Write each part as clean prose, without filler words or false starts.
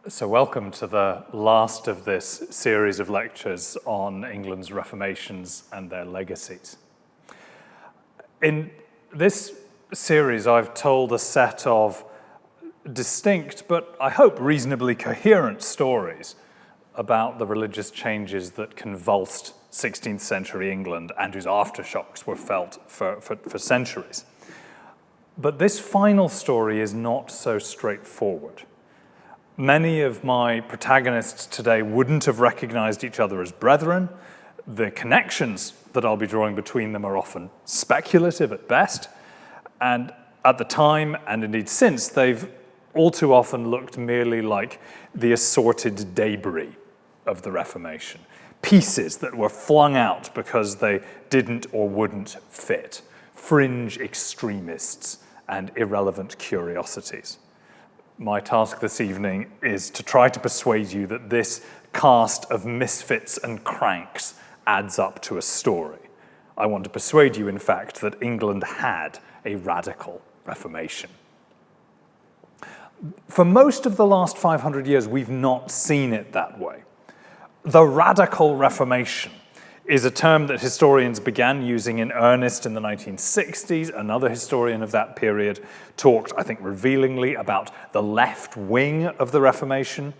So welcome to the last of this series of lectures on England's reformations and their legacies. In this series, I've told a set of distinct, but I hope reasonably coherent stories about the religious changes that convulsed 16th century England and whose aftershocks were felt for centuries. But this final story is not so straightforward. Many of my protagonists today wouldn't have recognized each other as brethren. The connections that I'll be drawing between them are often speculative at best. And at the time, and indeed since, they've all too often looked merely like the assorted debris of the Reformation. Pieces that were flung out because they didn't or wouldn't fit. Fringe extremists and irrelevant curiosities. My task this evening is to try to persuade you that this cast of misfits and cranks adds up to a story. I want to persuade you, in fact, that England had a radical Reformation. For most of the last 500 years, we've not seen it that way. The radical Reformation is a term that historians began using in earnest in the 1960s. Another historian of that period talked, I think, revealingly about the left wing of the Reformation.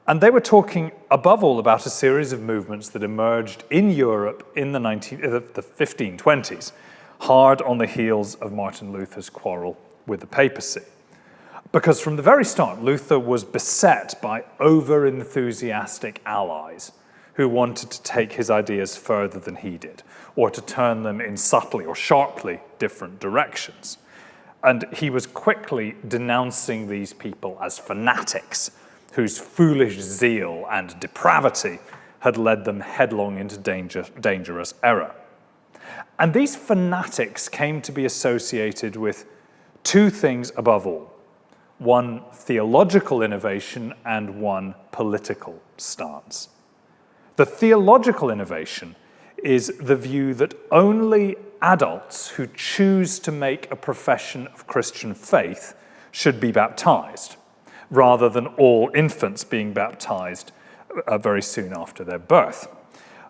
And they were talking, above all, about a series of movements that emerged in Europe in the 1520s, hard on the heels of Martin Luther's quarrel with the papacy. Because from the very start, Luther was beset by over-enthusiastic allies who wanted to take his ideas further than he did, or to turn them in subtly or sharply different directions. And he was quickly denouncing these people as fanatics, whose foolish zeal and depravity had led them headlong into dangerous error. And these fanatics came to be associated with two things above all: one theological innovation and one political stance. The theological innovation is the view that only adults who choose to make a profession of Christian faith should be baptized, rather than all infants being baptized very soon after their birth.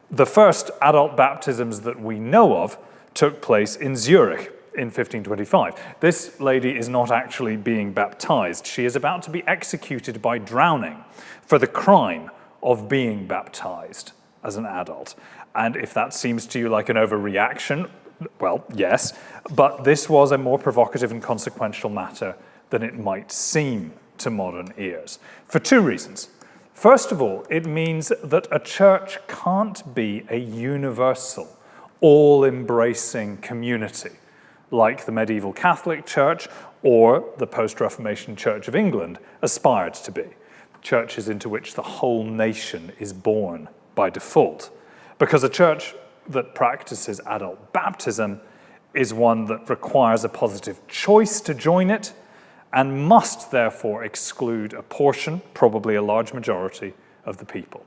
The first adult baptisms that we know of took place in Zurich in 1525. This lady is not actually being baptized. She is about to be executed by drowning for the crime of being baptized as an adult. And if that seems to you like an overreaction, well, yes, but this was a more provocative and consequential matter than it might seem to modern ears, for two reasons. First of all, it means that a church can't be a universal, all-embracing community like the medieval Catholic Church or the post-Reformation Church of England aspired to be. Churches into which the whole nation is born by default. Because a church that practices adult baptism is one that requires a positive choice to join it and must therefore exclude a portion, probably a large majority, of the people.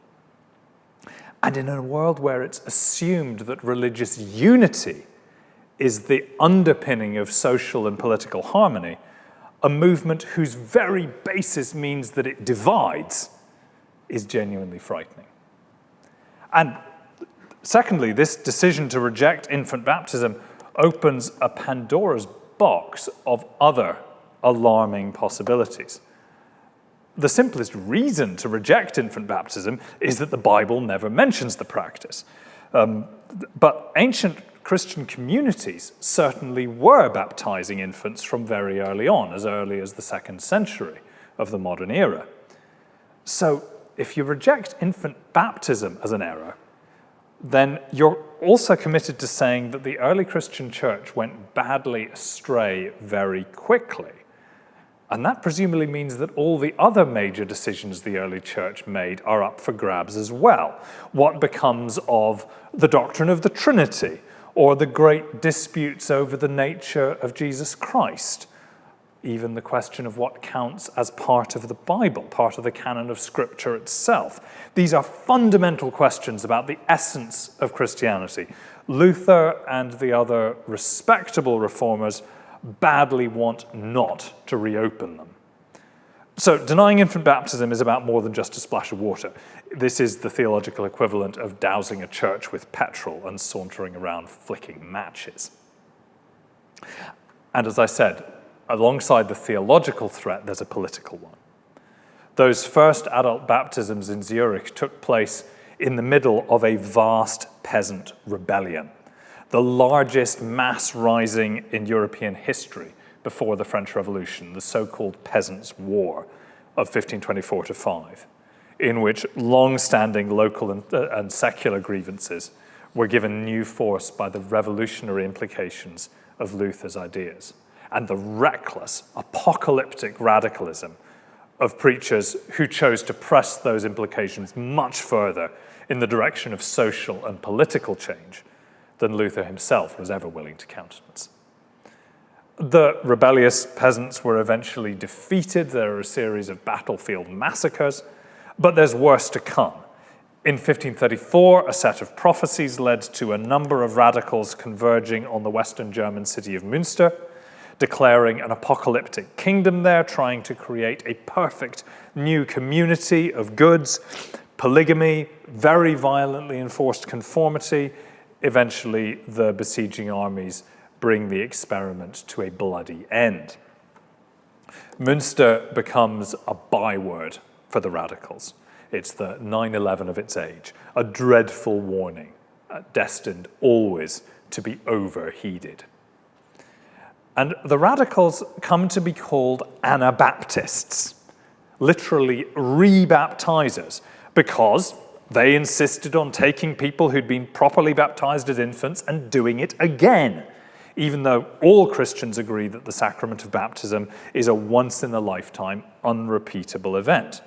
And in a world where it's assumed that religious unity is the underpinning of social and political harmony, a movement whose very basis means that it divides is genuinely frightening. And secondly, this decision to reject infant baptism opens a Pandora's box of other alarming possibilities. The simplest reason to reject infant baptism is that the Bible never mentions the practice. But ancient Christian communities certainly were baptizing infants from very early on, as early as the 2nd century of the modern era. So if you reject infant baptism as an error, then you're also committed to saying that the early Christian church went badly astray very quickly. And that presumably means that all the other major decisions the early church made are up for grabs as well. What becomes of the doctrine of the Trinity, or the great disputes over the nature of Jesus Christ, even the question of what counts as part of the Bible, part of the canon of Scripture itself. These are fundamental questions about the essence of Christianity. Luther and the other respectable reformers badly want not to reopen them. So denying infant baptism is about more than just a splash of water. This is the theological equivalent of dousing a church with petrol and sauntering around flicking matches. And as I said, alongside the theological threat, there's a political one. Those first adult baptisms in Zurich took place in the middle of a vast peasant rebellion, the largest mass rising in European history before the French Revolution, the so-called Peasants' War of 1524-5, in which long-standing local and secular grievances were given new force by the revolutionary implications of Luther's ideas and the reckless, apocalyptic radicalism of preachers who chose to press those implications much further in the direction of social and political change than Luther himself was ever willing to countenance. The rebellious peasants were eventually defeated. There are a series of battlefield massacres, but there's worse to come. In 1534, a set of prophecies led to a number of radicals converging on the Western German city of Münster, declaring an apocalyptic kingdom there, trying to create a perfect new community of goods, polygamy, very violently enforced conformity. Eventually, the besieging armies bring the experiment to a bloody end. Münster becomes a byword for the radicals. It's the 9/11 of its age, a dreadful warning, destined always to be overheeded. And the radicals come to be called Anabaptists, literally rebaptizers, because they insisted on taking people who'd been properly baptized as infants and doing it again, even though all Christians agree that the sacrament of baptism is a once-in-a-lifetime, unrepeatable event.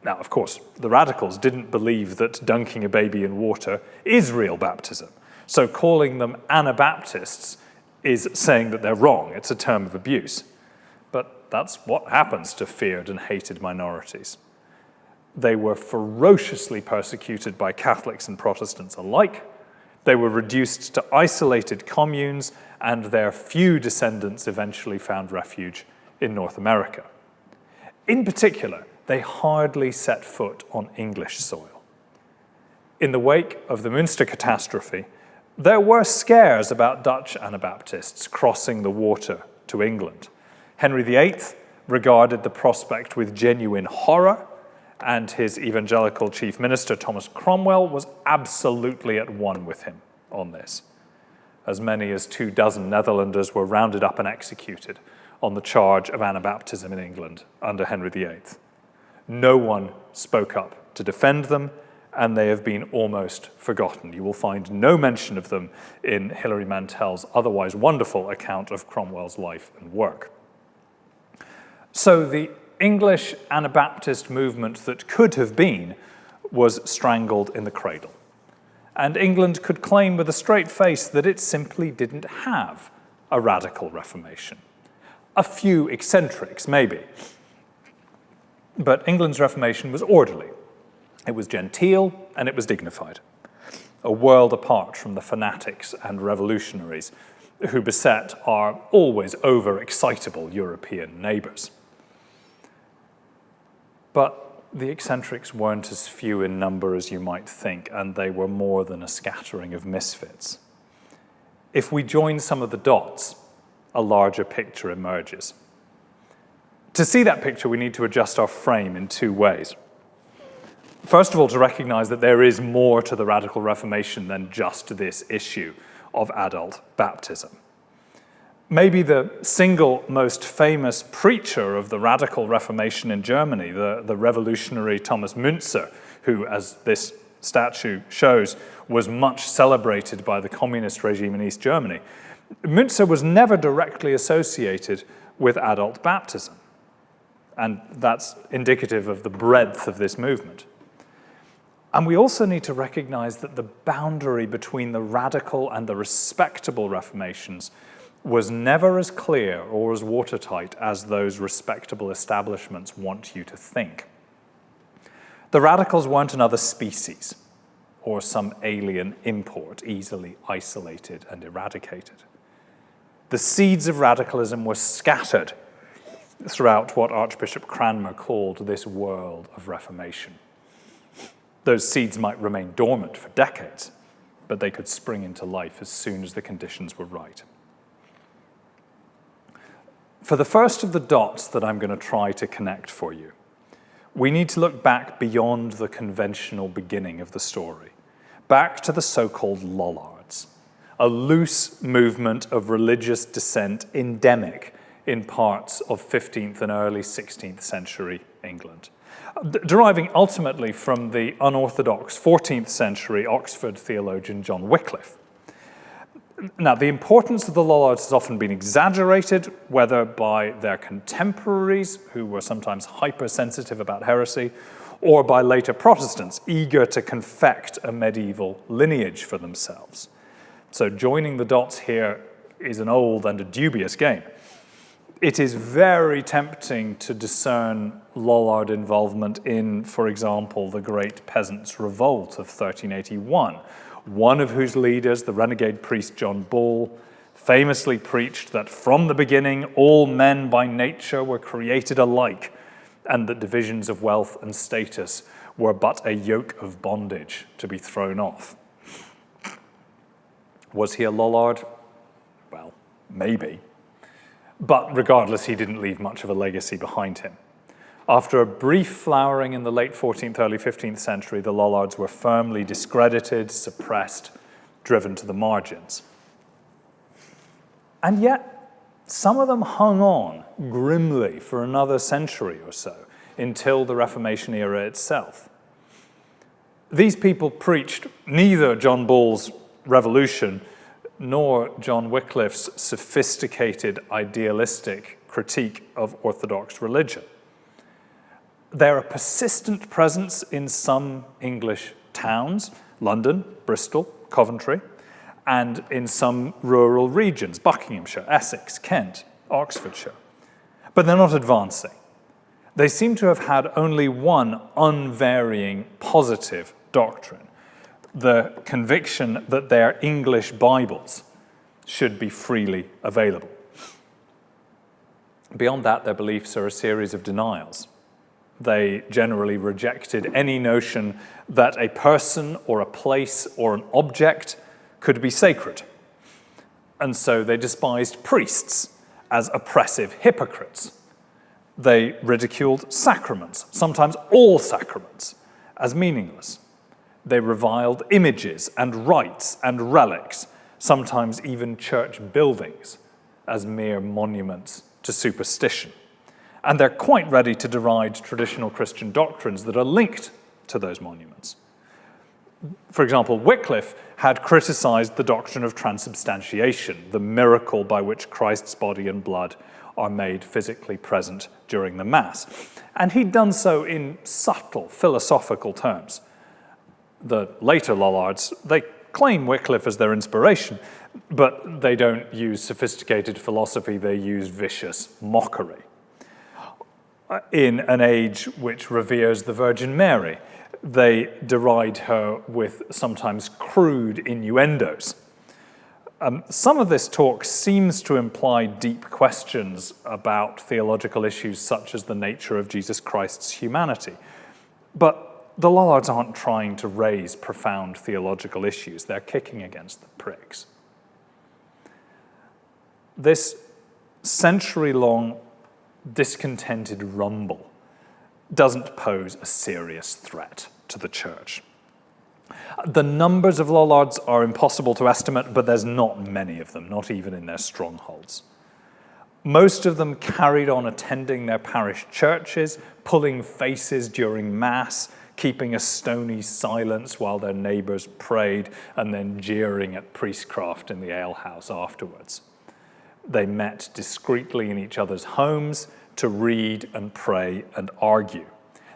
Now, of course, the radicals didn't believe that dunking a baby in water is real baptism, so calling them Anabaptists is saying that they're wrong. It's a term of abuse. But that's what happens to feared and hated minorities. They were ferociously persecuted by Catholics and Protestants alike. They were reduced to isolated communes, and their few descendants eventually found refuge in North America. In particular, they hardly set foot on English soil. In the wake of the Münster catastrophe, there were scares about Dutch Anabaptists crossing the water to England. Henry VIII regarded the prospect with genuine horror, and his evangelical chief minister, Thomas Cromwell, was absolutely at one with him on this. As many as 24 Netherlanders were rounded up and executed on the charge of Anabaptism in England under Henry VIII. No one spoke up to defend them, and they have been almost forgotten. You will find no mention of them in Hilary Mantel's otherwise wonderful account of Cromwell's life and work. So the English Anabaptist movement that could have been was strangled in the cradle. And England could claim with a straight face that it simply didn't have a radical Reformation. A few eccentrics, maybe. But England's Reformation was orderly. It was genteel and it was dignified, a world apart from the fanatics and revolutionaries who beset our always over-excitable European neighbours. But the eccentrics weren't as few in number as you might think, and they were more than a scattering of misfits. If we join some of the dots, a larger picture emerges. To see that picture, we need to adjust our frame in two ways. First of all, to recognize that there is more to the Radical Reformation than just this issue of adult baptism. Maybe the single most famous preacher of the Radical Reformation in Germany, the revolutionary Thomas Müntzer, who, as this statue shows, was much celebrated by the communist regime in East Germany. Müntzer was never directly associated with adult baptism, and that's indicative of the breadth of this movement. And we also need to recognize that the boundary between the radical and the respectable Reformations was never as clear or as watertight as those respectable establishments want you to think. The radicals weren't another species or some alien import easily isolated and eradicated. The seeds of radicalism were scattered throughout what Archbishop Cranmer called this world of Reformation. Those seeds might remain dormant for decades, but they could spring into life as soon as the conditions were right. For the first of the dots that I'm going to try to connect for you, we need to look back beyond the conventional beginning of the story, back to the so-called lollards, a loose movement of religious dissent endemic in parts of 15th and early 16th century England, deriving ultimately from the unorthodox 14th century Oxford theologian John Wycliffe. Now, the importance of the lollards has often been exaggerated, whether by their contemporaries, who were sometimes hypersensitive about heresy, or by later Protestants, eager to confect a medieval lineage for themselves. So joining the dots here is an old and a dubious game. It is very tempting to discern lollard involvement in, for example, the Great Peasants' Revolt of 1381, one of whose leaders, the renegade priest John Bull, famously preached that from the beginning all men by nature were created alike, and that divisions of wealth and status were but a yoke of bondage to be thrown off. Was he a lollard? Well, maybe. But regardless, he didn't leave much of a legacy behind him. After a brief flowering in the late 14th, early 15th century, the lollards were firmly discredited, suppressed, driven to the margins. And yet, some of them hung on grimly for another century or so, until the Reformation era itself. These people preached neither John Bull's revolution nor John Wycliffe's sophisticated, idealistic critique of Orthodox religion. They're a persistent presence in some English towns, London, Bristol, Coventry, and in some rural regions, Buckinghamshire, Essex, Kent, Oxfordshire. But they're not advancing. They seem to have had only one unvarying positive doctrine, the conviction that their English Bibles should be freely available. Beyond that, their beliefs are a series of denials. They generally rejected any notion that a person or a place or an object could be sacred. And so they despised priests as oppressive hypocrites. They ridiculed sacraments, sometimes all sacraments, as meaningless. They reviled images and rites and relics, sometimes even church buildings, as mere monuments to superstition. And they're quite ready to deride traditional Christian doctrines that are linked to those monuments. For example, Wycliffe had criticized the doctrine of transubstantiation, the miracle by which Christ's body and blood are made physically present during the Mass. And he'd done so in subtle philosophical terms. The later lollards, they claim Wycliffe as their inspiration, but they don't use sophisticated philosophy, they use vicious mockery. In an age which reveres the Virgin Mary, they deride her with sometimes crude innuendos. Some of this talk seems to imply deep questions about theological issues such as the nature of Jesus Christ's humanity. But the lollards aren't trying to raise profound theological issues. They're kicking against the pricks. This century-long discontented rumble doesn't pose a serious threat to the church. The numbers of lollards are impossible to estimate, but there's not many of them, not even in their strongholds. Most of them carried on attending their parish churches, pulling faces during Mass, keeping a stony silence while their neighbours prayed, and then jeering at priestcraft in the alehouse afterwards. They met discreetly in each other's homes to read and pray and argue.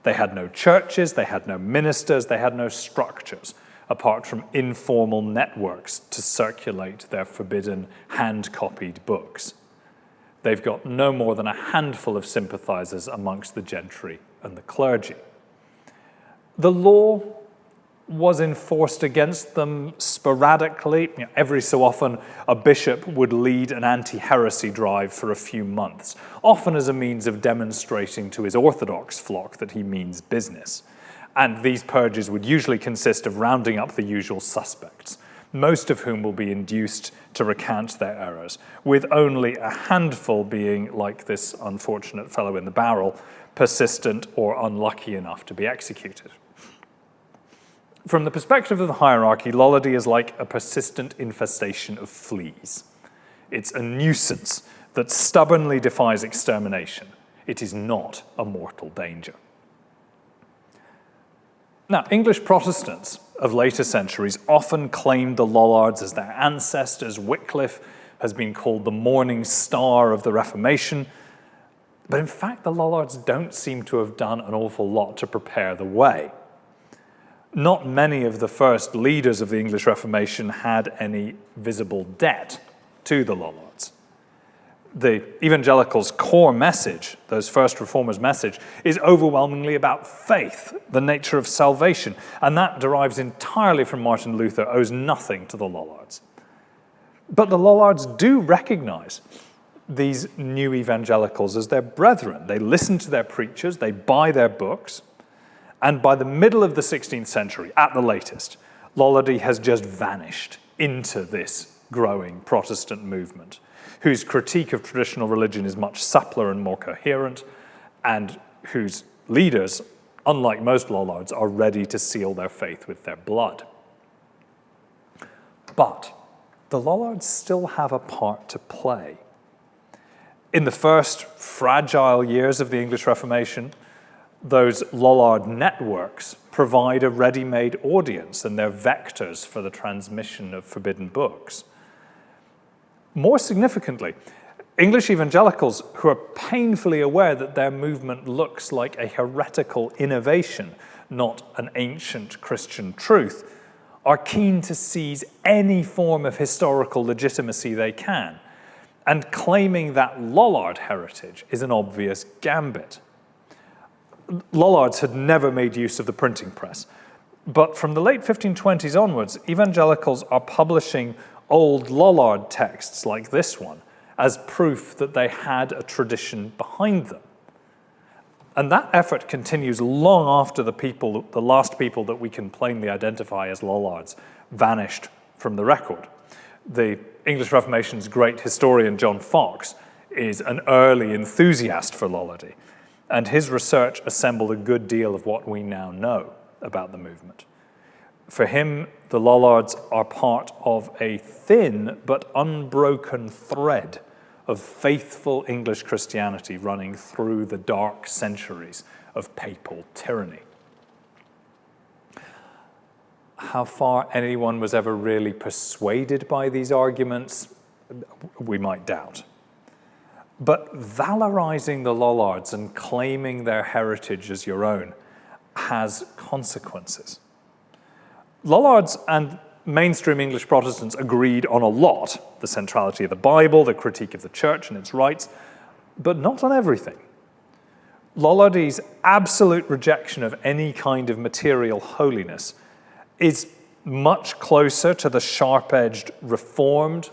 They had no churches, they had no ministers, they had no structures, apart from informal networks to circulate their forbidden hand-copied books. They've got no more than a handful of sympathizers amongst the gentry and the clergy. The law was enforced against them sporadically. Every so often, a bishop would lead an anti-heresy drive for a few months, often as a means of demonstrating to his Orthodox flock that he means business. And these purges would usually consist of rounding up the usual suspects, most of whom will be induced to recant their errors, with only a handful being, like this unfortunate fellow in the barrel, persistent or unlucky enough to be executed. From the perspective of the hierarchy, lollardy is like a persistent infestation of fleas. It's a nuisance that stubbornly defies extermination. It is not a mortal danger. Now, English Protestants of later centuries often claimed the lollards as their ancestors. Wycliffe has been called the morning star of the Reformation. But in fact, the lollards don't seem to have done an awful lot to prepare the way. Not many of the first leaders of the English Reformation had any visible debt to the lollards. The evangelicals' core message, those first reformers' message, is overwhelmingly about faith, the nature of salvation, and that derives entirely from Martin Luther, owes nothing to the lollards. But the lollards do recognize these new evangelicals as their brethren. They listen to their preachers, they buy their books, and by the middle of the 16th century, at the latest, lollardy has just vanished into this growing Protestant movement, whose critique of traditional religion is much suppler and more coherent, and whose leaders, unlike most lollards, are ready to seal their faith with their blood. But the lollards still have a part to play. In the first fragile years of the English Reformation, those lollard networks provide a ready-made audience, and they're vectors for the transmission of forbidden books. More significantly, English evangelicals, who are painfully aware that their movement looks like a heretical innovation, not an ancient Christian truth, are keen to seize any form of historical legitimacy they can, and claiming that lollard heritage is an obvious gambit. Lollards had never made use of the printing press, but from the late 1520s onwards, evangelicals are publishing old lollard texts like this one as proof that they had a tradition behind them. And that effort continues long after the last people that we can plainly identify as lollards vanished from the record. The English Reformation's great historian John Fox is an early enthusiast for lollardy, and his research assembled a good deal of what we now know about the movement. For him, the lollards are part of a thin but unbroken thread of faithful English Christianity running through the dark centuries of papal tyranny. How far anyone was ever really persuaded by these arguments, we might doubt. But valorizing the lollards and claiming their heritage as your own has consequences. Lollards and mainstream English Protestants agreed on a lot: the centrality of the Bible, the critique of the church and its rights, but not on everything. Lollardy's absolute rejection of any kind of material holiness is much closer to the sharp-edged Reformed,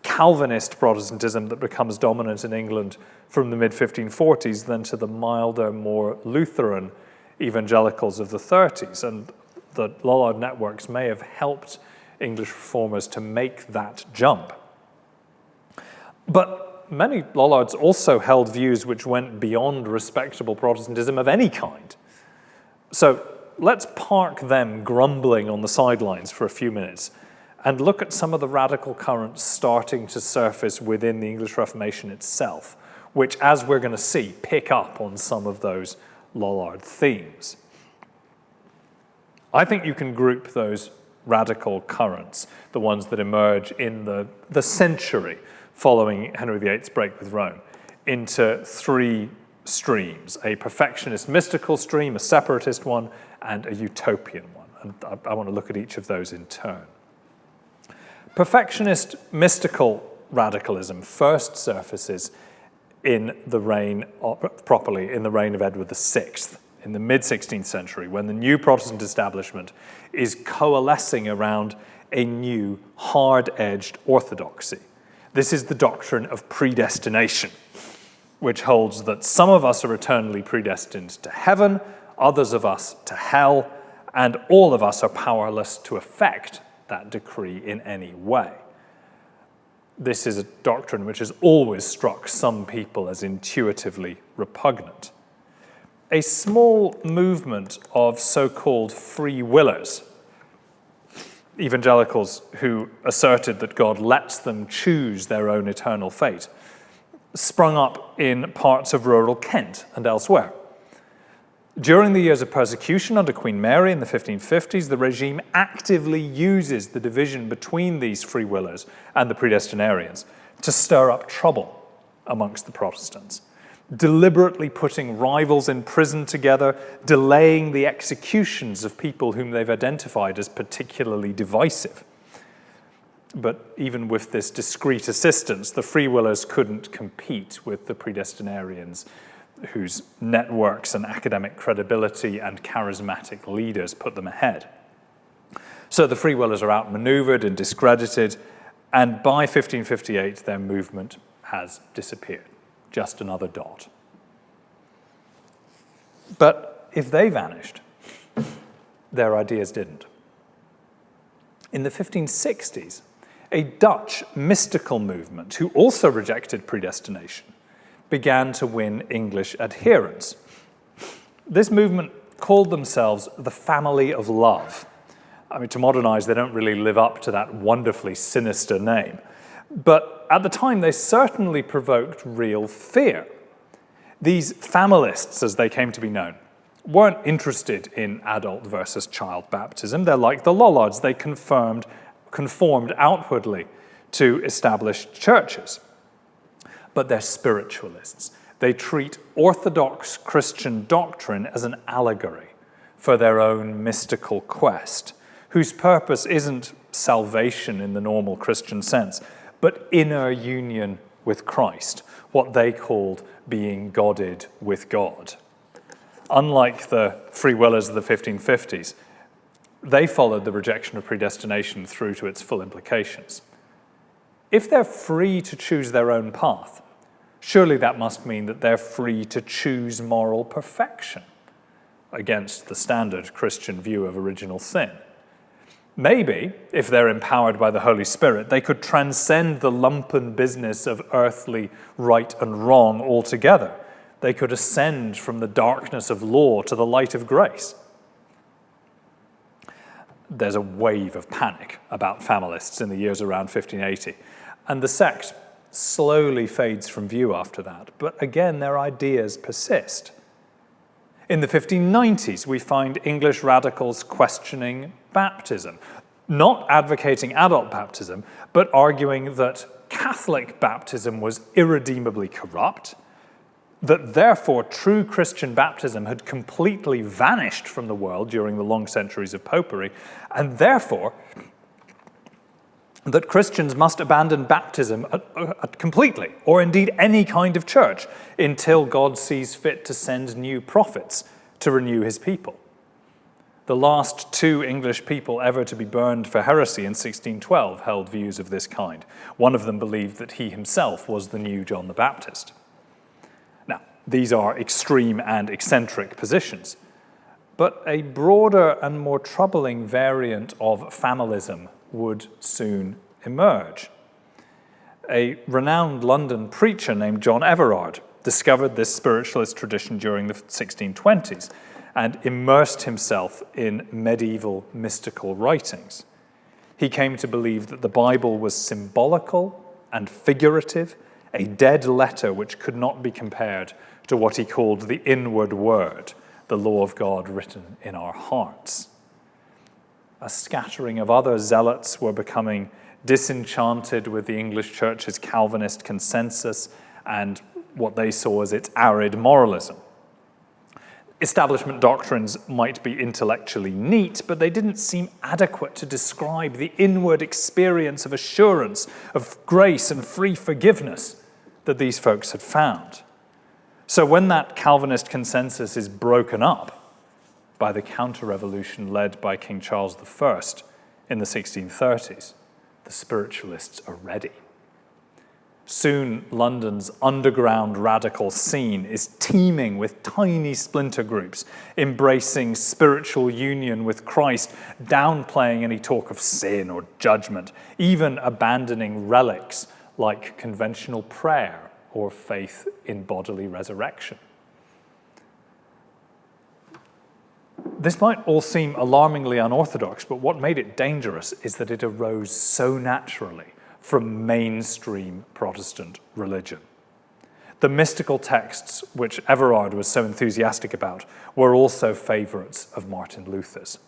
Calvinist Protestantism that becomes dominant in England from the mid-1540s than to the milder, more Lutheran evangelicals of the 30s. And the lollard networks may have helped English reformers to make that jump. But many lollards also held views which went beyond respectable Protestantism of any kind. So let's park them grumbling on the sidelines for a few minutes and look at some of the radical currents starting to surface within the English Reformation itself, which, as we're going to see, pick up on some of those lollard themes. I think you can group those radical currents, the ones that emerge in the century following Henry VIII's break with Rome, into three streams: a perfectionist mystical stream, a separatist one, and a utopian one. And I want to look at each of those in turn. Perfectionist mystical radicalism first surfaces in the reign of Edward VI in the mid-16th century, when the new Protestant establishment is coalescing around a new, hard-edged orthodoxy. This is the doctrine of predestination, which holds that some of us are eternally predestined to heaven, others of us to hell, and all of us are powerless to affect that decree in any way. This is a doctrine which has always struck some people as intuitively repugnant. A small movement of so-called free willers, evangelicals who asserted that God lets them choose their own eternal fate, sprung up in parts of rural Kent and elsewhere. During the years of persecution under Queen Mary in the 1550s, the regime actively uses the division between these free willers and the predestinarians to stir up trouble amongst the Protestants, deliberately putting rivals in prison together, delaying the executions of people whom they've identified as particularly divisive. But even with this discreet assistance, the free willers couldn't compete with the predestinarians, whose networks and academic credibility and charismatic leaders put them ahead. So the free willers are outmaneuvered and discredited, and by 1558 their movement has disappeared. Just another dot. But if they vanished, their ideas didn't. In the 1560s, a Dutch mystical movement, who also rejected predestination, began to win English adherents. This movement called themselves the Family of Love. I mean, to modernize, they don't really live up to that wonderfully sinister name. But at the time, they certainly provoked real fear. These familists, as they came to be known, weren't interested in adult versus child baptism. They're like the lollards. They conformed outwardly to established churches. But they're spiritualists. They treat orthodox Christian doctrine as an allegory for their own mystical quest, whose purpose isn't salvation in the normal Christian sense, but inner union with Christ, what they called being godded with God. Unlike the free willers of the 1550s, they followed the rejection of predestination through to its full implications. If they're free to choose their own path, surely that must mean that they're free to choose moral perfection against the standard Christian view of original sin. Maybe, if they're empowered by the Holy Spirit, they could transcend the lumpen business of earthly right and wrong altogether. They could ascend from the darkness of law to the light of grace. There's a wave of panic about familists in the years around 1580, and the sect slowly fades from view after that. But again, their ideas persist. In the 1590s, we find English radicals questioning baptism, not advocating adult baptism, but arguing that Catholic baptism was irredeemably corrupt, that therefore true Christian baptism had completely vanished from the world during the long centuries of popery, and therefore that Christians must abandon baptism completely, or indeed any kind of church, until God sees fit to send new prophets to renew his people. The last two English people ever to be burned for heresy in 1612 held views of this kind. One of them believed that he himself was the new John the Baptist. Now, these are extreme and eccentric positions, but a broader and more troubling variant of familism would soon emerge. A renowned London preacher named John Everard discovered this spiritualist tradition during the 1620s and immersed himself in medieval mystical writings. He came to believe that the Bible was symbolical and figurative, a dead letter which could not be compared to what he called the inward word, the law of God written in our hearts. A scattering of other zealots were becoming disenchanted with the English Church's Calvinist consensus and what they saw as its arid moralism. Establishment doctrines might be intellectually neat, but they didn't seem adequate to describe the inward experience of assurance, of grace and free forgiveness that these folks had found. So when that Calvinist consensus is broken up by the counter-revolution led by King Charles I in the 1630s, the spiritualists are ready. Soon, London's underground radical scene is teeming with tiny splinter groups embracing spiritual union with Christ, downplaying any talk of sin or judgment, even abandoning relics like conventional prayer or faith in bodily resurrection. This might all seem alarmingly unorthodox, but what made it dangerous is that it arose so naturally from mainstream Protestant religion. The mystical texts, which Everard was so enthusiastic about, were also favourites of Martin Luther's.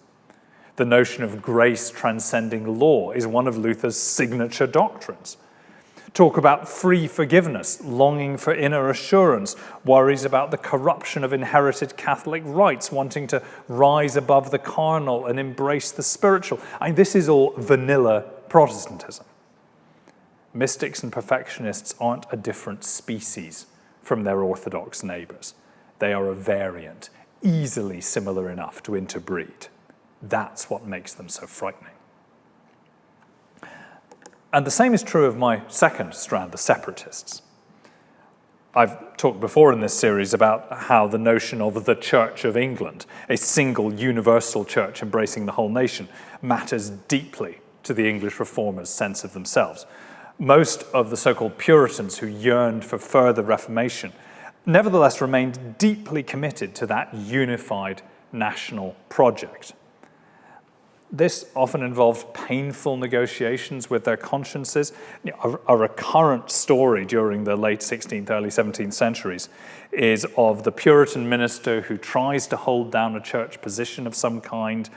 The notion of grace transcending law is one of Luther's signature doctrines. Talk about free forgiveness, longing for inner assurance, worries about the corruption of inherited Catholic rights, wanting to rise above the carnal and embrace the spiritual. This is all vanilla Protestantism. Mystics and perfectionists aren't a different species from their orthodox neighbours. They are a variant, easily similar enough to interbreed. That's what makes them so frightening. And the same is true of my second strand, the separatists. I've talked before in this series about how the notion of the Church of England, a single universal church embracing the whole nation, matters deeply to the English reformers' sense of themselves. Most of the so-called Puritans who yearned for further reformation nevertheless remained deeply committed to that unified national project. This often involved painful negotiations with their consciences. A recurrent story during the late 16th, early 17th centuries is of the Puritan minister who tries to hold down a church position of some kind,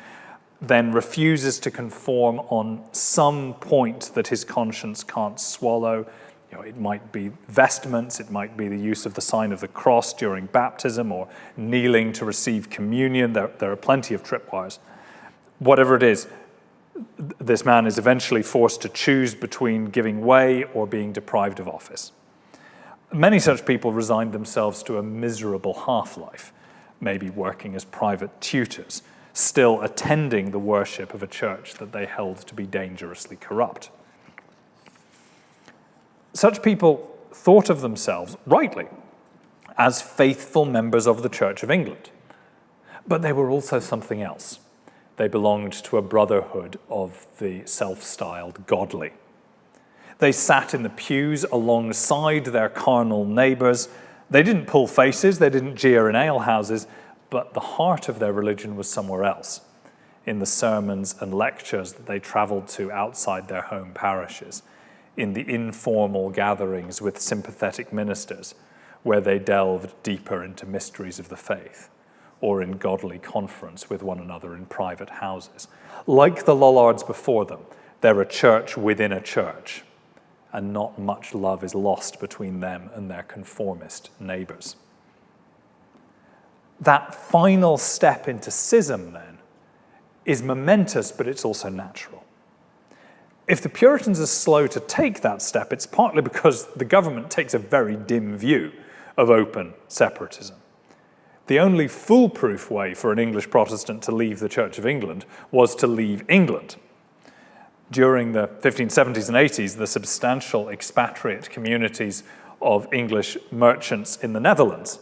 then refuses to conform on some point that his conscience can't swallow. It might be vestments, it might be the use of the sign of the cross during baptism, or kneeling to receive communion. There are plenty of tripwires. Whatever it is, this man is eventually forced to choose between giving way or being deprived of office. Many such people resigned themselves to a miserable half-life, maybe working as private tutors, still attending the worship of a church that they held to be dangerously corrupt. Such people thought of themselves, rightly, as faithful members of the Church of England. But they were also something else. They belonged to a brotherhood of the self-styled godly. They sat in the pews alongside their carnal neighbours. They didn't pull faces, they didn't jeer in alehouses, but the heart of their religion was somewhere else, in the sermons and lectures that they travelled to outside their home parishes, in the informal gatherings with sympathetic ministers, where they delved deeper into mysteries of the faith, or in godly conference with one another in private houses. Like the Lollards before them, they're a church within a church, and not much love is lost between them and their conformist neighbours. That final step into schism, then, is momentous, but it's also natural. If the Puritans are slow to take that step, it's partly because the government takes a very dim view of open separatism. The only foolproof way for an English Protestant to leave the Church of England was to leave England. During the 1570s and 80s, the substantial expatriate communities of English merchants in the Netherlands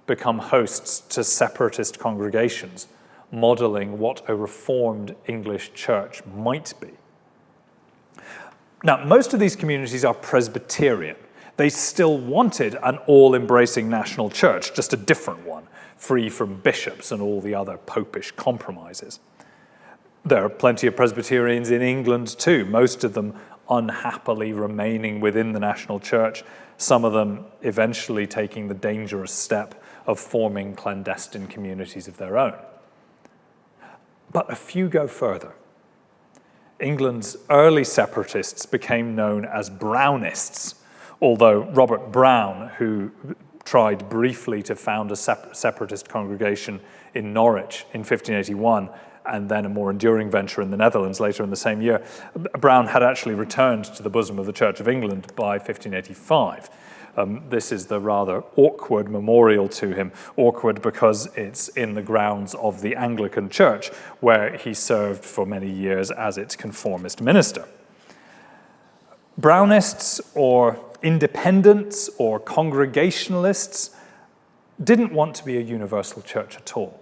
become hosts to separatist congregations, modelling what a reformed English church might be. Now, most of these communities are Presbyterian. They still wanted an all-embracing national church, just a different one, free from bishops and all the other popish compromises. There are plenty of Presbyterians in England too, most of them unhappily remaining within the national church, some of them eventually taking the dangerous step of forming clandestine communities of their own. But a few go further. England's early separatists became known as Brownists, although Robert Brown, who tried briefly to found a separatist congregation in Norwich in 1581, and then a more enduring venture in the Netherlands later in the same year, Brown had actually returned to the bosom of the Church of England by 1585. This is the rather awkward memorial to him, awkward because it's in the grounds of the Anglican Church, where he served for many years as its conformist minister. Brownists or independents or Congregationalists didn't want to be a universal church at all.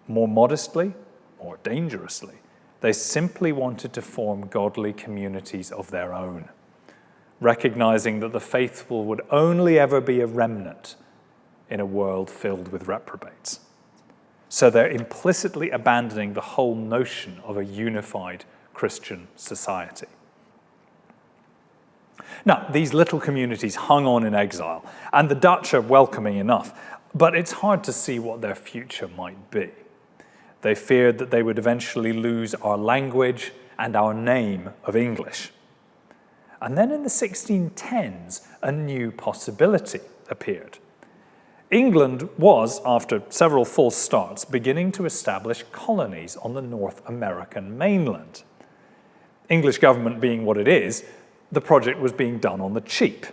More modestly, more dangerously, they simply wanted to form godly communities of their own, recognizing that the faithful would only ever be a remnant in a world filled with reprobates. So they're implicitly abandoning the whole notion of a unified Christian society. Now, these little communities hung on in exile, and the Dutch are welcoming enough, but it's hard to see what their future might be. They feared that they would eventually lose our language and our name of English. And then in the 1610s, a new possibility appeared. England was, after several false starts, beginning to establish colonies on the North American mainland. English government being what it is, the project was being done on the cheap.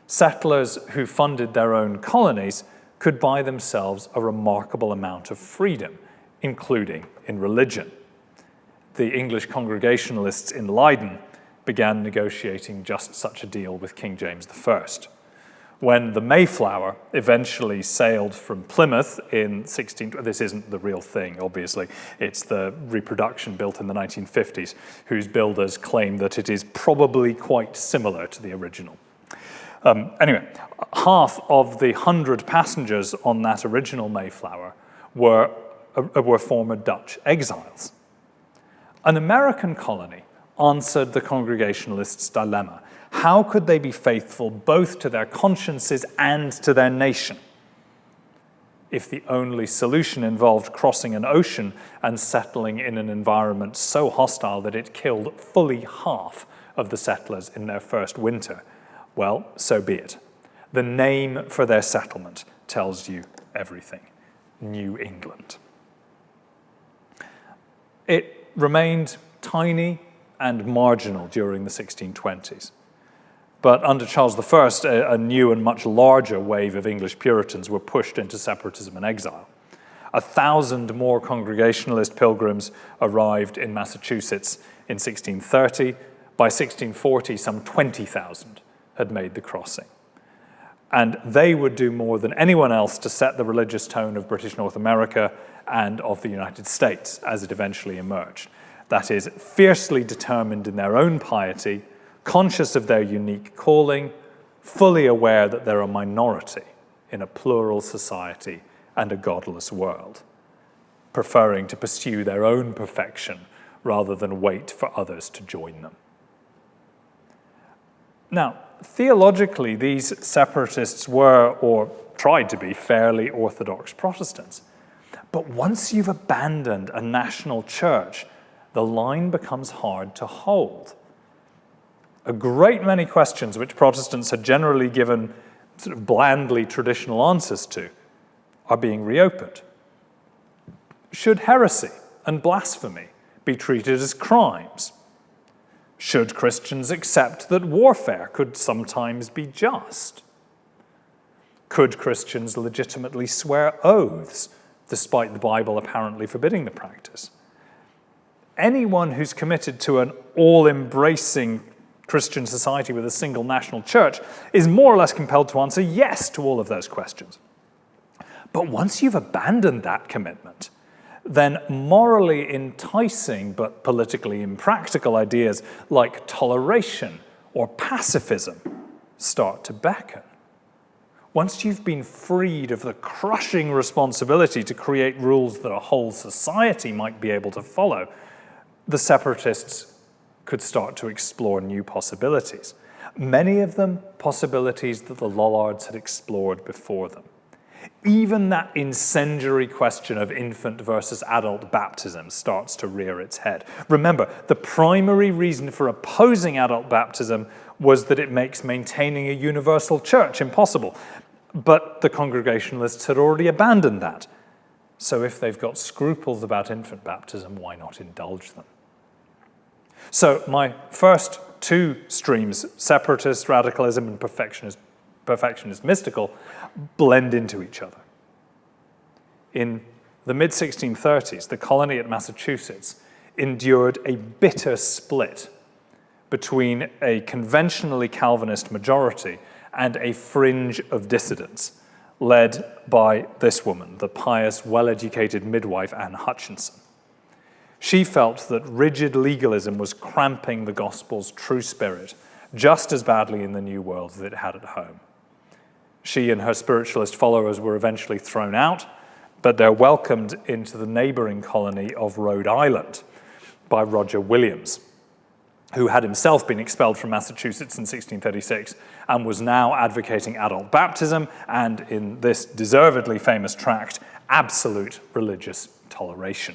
Settlers who funded their own colonies could buy themselves a remarkable amount of freedom, including in religion. The English Congregationalists in Leiden began negotiating just such a deal with King James I. When the Mayflower eventually sailed from Plymouth in this isn't the real thing, obviously, it's the reproduction built in the 1950s, whose builders claim that it is probably quite similar to the original. Anyway, half of the 100 passengers on that original Mayflower were former Dutch exiles. An American colony answered the Congregationalists' dilemma. How could they be faithful both to their consciences and to their nation if the only solution involved crossing an ocean and settling in an environment so hostile that it killed fully half of the settlers in their first winter? Well, so be it. The name for their settlement tells you everything. New England. It remained tiny and marginal during the 1620s. But under Charles I, a new and much larger wave of English Puritans were pushed into separatism and exile. 1,000 more Congregationalist pilgrims arrived in Massachusetts in 1630. By 1640, some 20,000 had made the crossing. And they would do more than anyone else to set the religious tone of British North America and of the United States as it eventually emerged. That is, fiercely determined in their own piety, conscious of their unique calling, fully aware that they're a minority in a plural society and a godless world, preferring to pursue their own perfection rather than wait for others to join them. Now, theologically, these separatists were, or tried to be, fairly orthodox Protestants. But once you've abandoned a national church, the line becomes hard to hold. A great many questions which Protestants had generally given sort of blandly traditional answers to are being reopened. Should heresy and blasphemy be treated as crimes? Should Christians accept that warfare could sometimes be just? Could Christians legitimately swear oaths, despite the Bible apparently forbidding the practice? Anyone who's committed to an all-embracing Christian society with a single national church is more or less compelled to answer yes to all of those questions. But once you've abandoned that commitment, then morally enticing but politically impractical ideas like toleration or pacifism start to beckon. Once you've been freed of the crushing responsibility to create rules that a whole society might be able to follow, the separatists could start to explore new possibilities. Many of them possibilities that the Lollards had explored before them. Even that incendiary question of infant versus adult baptism starts to rear its head. Remember, the primary reason for opposing adult baptism was that it makes maintaining a universal church impossible. But the Congregationalists had already abandoned that. So if they've got scruples about infant baptism, why not indulge them? So my first two streams, separatist radicalism and perfectionist perfectionist mystical, blend into each other. In the mid-1630s, the colony at Massachusetts endured a bitter split between a conventionally Calvinist majority and a fringe of dissidents, led by this woman, the pious, well-educated midwife Anne Hutchinson. She felt that rigid legalism was cramping the gospel's true spirit just as badly in the New World as it had at home. She and her spiritualist followers were eventually thrown out, but they're welcomed into the neighboring colony of Rhode Island by Roger Williams, who had himself been expelled from Massachusetts in 1636 and was now advocating adult baptism and, in this deservedly famous tract, absolute religious toleration.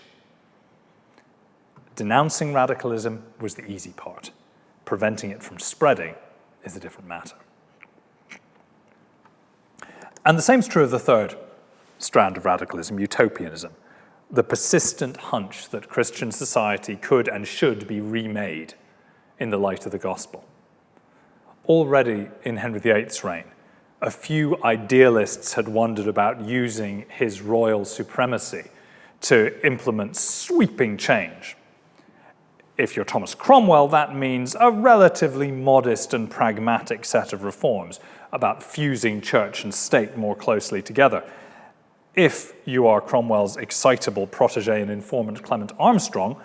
Denouncing radicalism was the easy part. Preventing it from spreading is a different matter. And the same's true of the third strand of radicalism, utopianism, the persistent hunch that Christian society could and should be remade in the light of the gospel. Already in Henry VIII's reign, a few idealists had wondered about using his royal supremacy to implement sweeping change. If you're Thomas Cromwell, that means a relatively modest and pragmatic set of reforms about fusing church and state more closely together. If you are Cromwell's excitable protege and informant Clement Armstrong,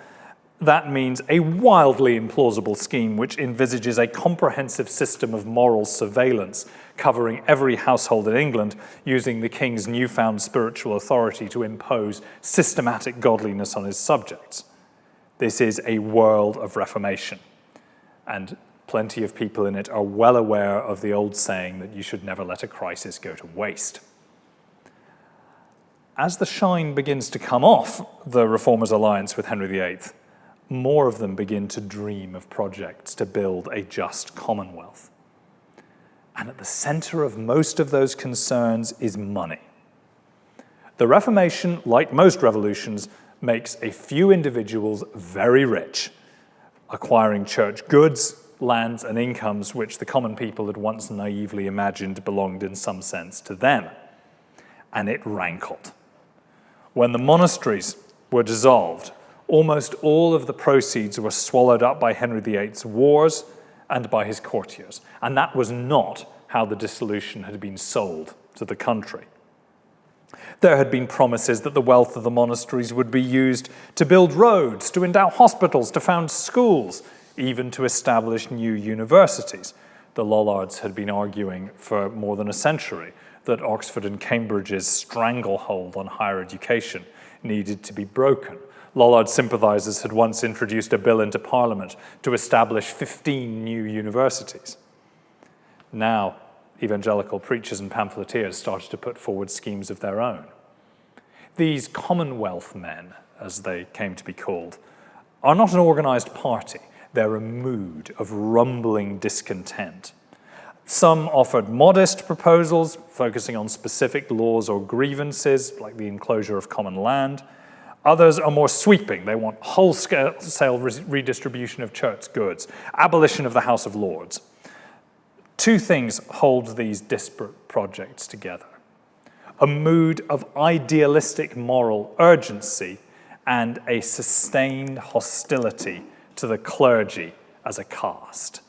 that means a wildly implausible scheme which envisages a comprehensive system of moral surveillance covering every household in England, using the king's newfound spiritual authority to impose systematic godliness on his subjects. This is a world of reformation, and plenty of people in it are well aware of the old saying that you should never let a crisis go to waste. As the shine begins to come off the Reformers' alliance with Henry VIII, more of them begin to dream of projects to build a just commonwealth. And at the center of most of those concerns is money. The Reformation, like most revolutions, makes a few individuals very rich, acquiring church goods, lands, and incomes which the common people had once naively imagined belonged in some sense to them. And it rankled. When the monasteries were dissolved, almost all of the proceeds were swallowed up by Henry VIII's wars and by his courtiers. And that was not how the dissolution had been sold to the country. There had been promises that the wealth of the monasteries would be used to build roads, to endow hospitals, to found schools, even to establish new universities. The Lollards had been arguing for more than a century that Oxford and Cambridge's stranglehold on higher education needed to be broken. Lollard sympathizers had once introduced a bill into Parliament to establish 15 new universities. Now, evangelical preachers and pamphleteers started to put forward schemes of their own. These Commonwealth men, as they came to be called, are not an organized party. They're a mood of rumbling discontent. Some offered modest proposals, focusing on specific laws or grievances, like the enclosure of common land. Others are more sweeping. They want wholesale redistribution of church goods, abolition of the House of Lords. Two things hold these disparate projects together: a mood of idealistic moral urgency and a sustained hostility to the clergy as a caste.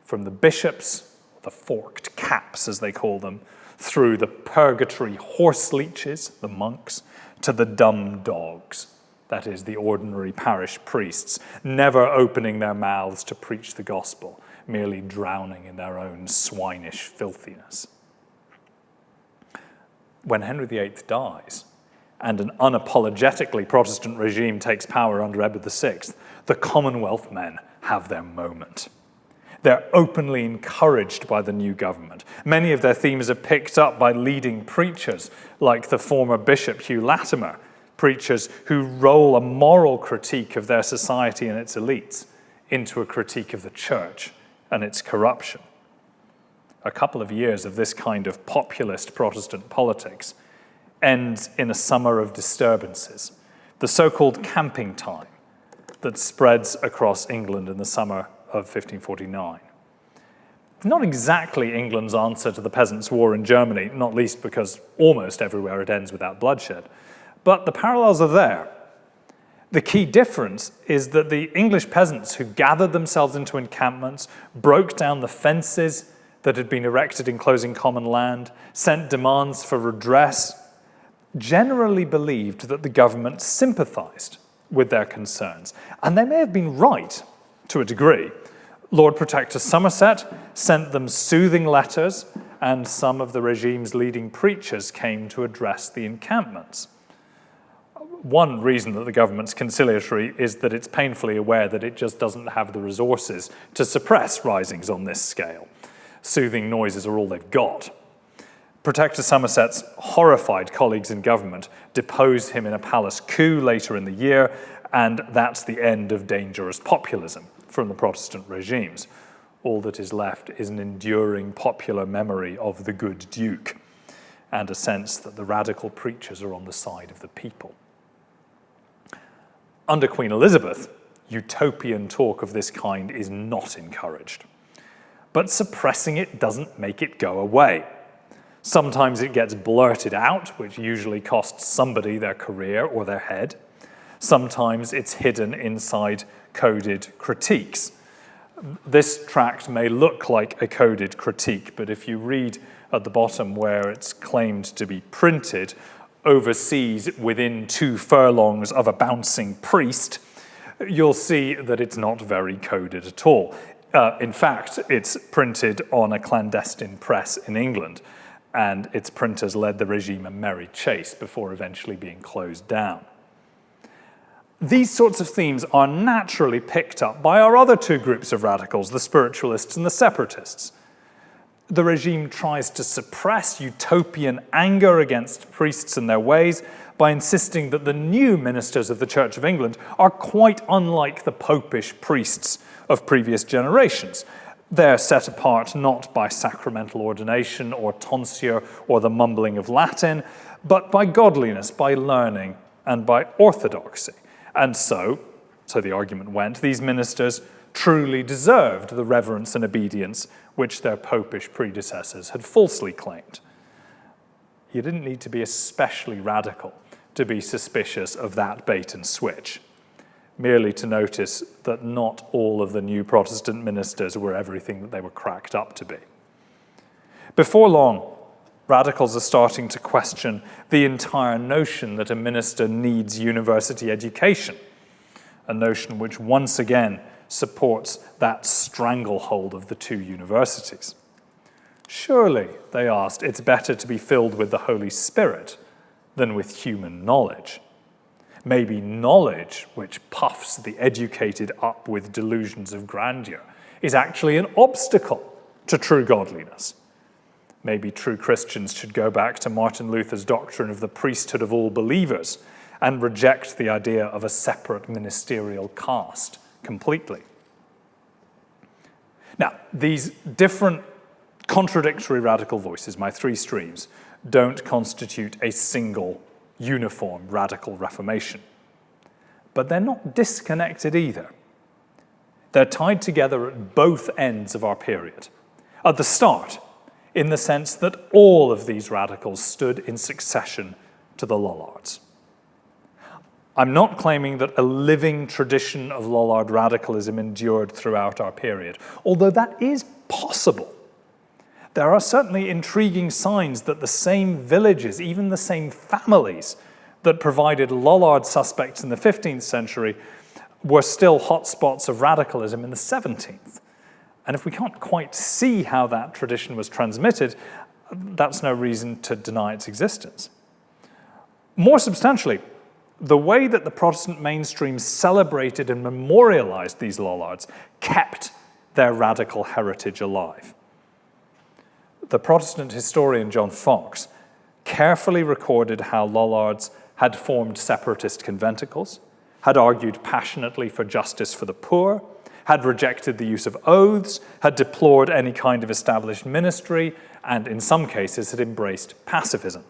From the bishops, the forked caps as they call them, through the purgatory horse leeches, the monks, to the dumb dogs, that is, the ordinary parish priests, never opening their mouths to preach the gospel, merely drowning in their own swinish filthiness. When Henry VIII dies, and an unapologetically Protestant regime takes power under Edward VI, the Commonwealth men have their moment. They're openly encouraged by the new government. Many of their themes are picked up by leading preachers, like the former Bishop Hugh Latimer, preachers who roll a moral critique of their society and its elites into a critique of the church and its corruption. A couple of years of this kind of populist Protestant politics ends in a summer of disturbances, the so-called camping time that spreads across England in the summer of 1549. not exactly England's answer to the Peasants' War in Germany, not least because almost everywhere it ends without bloodshed. But the parallels are there. The key difference is that the English peasants who gathered themselves into encampments, broke down the fences that had been erected enclosing common land, sent demands for redress, generally believed that the government sympathized with their concerns. And they may have been right to a degree. Lord Protector Somerset sent them soothing letters, and some of the regime's leading preachers came to address the encampments. One reason that the government's conciliatory is that it's painfully aware that it just doesn't have the resources to suppress risings on this scale. Soothing noises are all they've got. Protector Somerset's horrified colleagues in government deposed him in a palace coup later in the year, and that's the end of dangerous populism from the Protestant regimes. All that is left is an enduring popular memory of the good Duke and a sense that the radical preachers are on the side of the people. Under Queen Elizabeth, utopian talk of this kind is not encouraged. But suppressing it doesn't make it go away. Sometimes it gets blurted out, which usually costs somebody their career or their head. Sometimes it's hidden inside coded critiques. This tract may look like a coded critique, but if you read at the bottom where it's claimed to be printed, overseas within 2 furlongs of a bouncing priest, you'll see that it's not very coded at all. In fact, it's printed on a clandestine press in England, and its printers led the regime a merry chase before eventually being closed down. These sorts of themes are naturally picked up by our other 2 groups of radicals, the spiritualists and the separatists. The regime tries to suppress utopian anger against priests and their ways by insisting that the new ministers of the Church of England are quite unlike the popish priests of previous generations. They're set apart not by sacramental ordination or tonsure or the mumbling of Latin, but by godliness, by learning, and by orthodoxy. And so the argument went, these ministers truly deserved the reverence and obedience which their popish predecessors had falsely claimed. You didn't need to be especially radical to be suspicious of that bait and switch, merely to notice that not all of the new Protestant ministers were everything that they were cracked up to be. Before long, radicals are starting to question the entire notion that a minister needs university education, a notion which once again supports that stranglehold of the 2 universities. Surely, they asked, it's better to be filled with the Holy Spirit than with human knowledge. Maybe knowledge, which puffs the educated up with delusions of grandeur, is actually an obstacle to true godliness. Maybe true Christians should go back to Martin Luther's doctrine of the priesthood of all believers and reject the idea of a separate ministerial caste completely. Now, these different contradictory radical voices, my 3 streams, don't constitute a single, uniform radical reformation. But they're not disconnected either. They're tied together at both ends of our period. At the start, in the sense that all of these radicals stood in succession to the Lollards. I'm not claiming that a living tradition of Lollard radicalism endured throughout our period, although that is possible. There are certainly intriguing signs that the same villages, even the same families that provided Lollard suspects in the 15th century were still hotspots of radicalism in the 17th. And if we can't quite see how that tradition was transmitted, that's no reason to deny its existence. More substantially, the way that the Protestant mainstream celebrated and memorialized these Lollards kept their radical heritage alive. The Protestant historian John Fox carefully recorded how Lollards had formed separatist conventicles, had argued passionately for justice for the poor, had rejected the use of oaths, had deplored any kind of established ministry, and in some cases had embraced pacifism.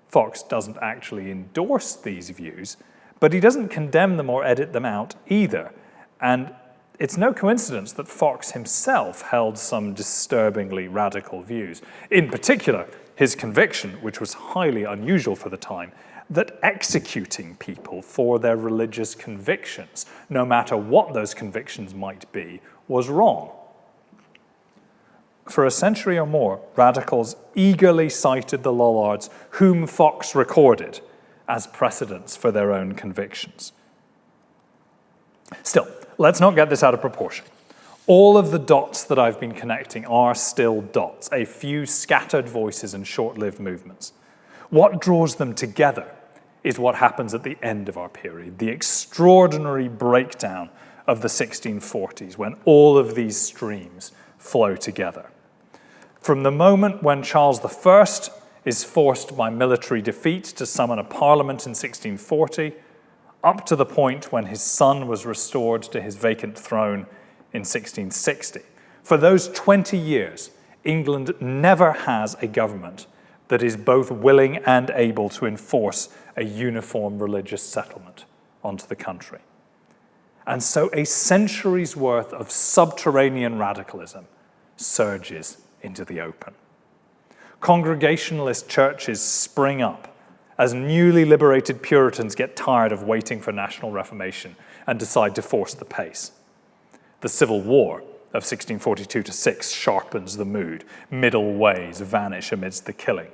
Fox doesn't actually endorse these views, but he doesn't condemn them or edit them out either. And It's no coincidence that Fox himself held some disturbingly radical views. In particular, his conviction, which was highly unusual for the time, that executing people for their religious convictions, no matter what those convictions might be, was wrong. For a century or more, radicals eagerly cited the Lollards, whom Fox recorded, as precedents for their own convictions. Still, let's not get this out of proportion. All of the dots that I've been connecting are still dots, a few scattered voices and short-lived movements. What draws them together is what happens at the end of our period, the extraordinary breakdown of the 1640s, when all of these streams flow together. From the moment when Charles I is forced by military defeat to summon a parliament in 1640, up to the point when his son was restored to his vacant throne in 1660. For those 20 years, England never has a government that is both willing and able to enforce a uniform religious settlement onto the country. And so a century's worth of subterranean radicalism surges into the open. Congregationalist churches spring up as newly liberated Puritans get tired of waiting for national reformation and decide to force the pace. The Civil War of 1642-6 sharpens the mood. Middle ways vanish amidst the killing.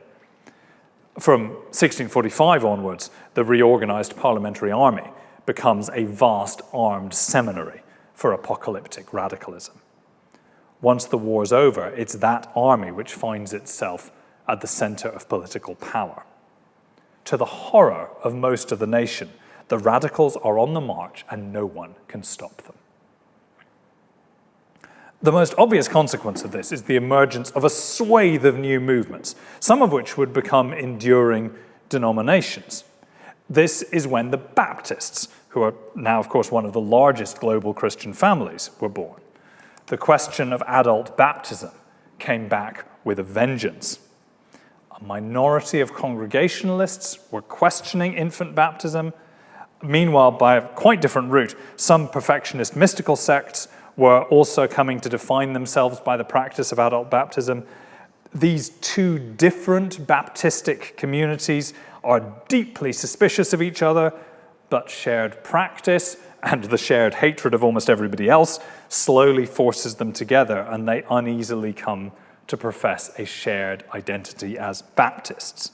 From 1645 onwards, the reorganized parliamentary army becomes a vast armed seminary for apocalyptic radicalism. Once the war's over, it's that army which finds itself at the center of political power. To the horror of most of the nation, the radicals are on the march and no one can stop them. The most obvious consequence of this is the emergence of a swathe of new movements, some of which would become enduring denominations. This is when the Baptists, who are now, of course, one of the largest global Christian families, were born. The question of adult baptism came back with a vengeance. A minority of Congregationalists were questioning infant baptism. Meanwhile, by a quite different route, some perfectionist mystical sects were also coming to define themselves by the practice of adult baptism. These two different Baptistic communities are deeply suspicious of each other, but shared practice and the shared hatred of almost everybody else slowly forces them together, and they uneasily come to profess a shared identity as Baptists.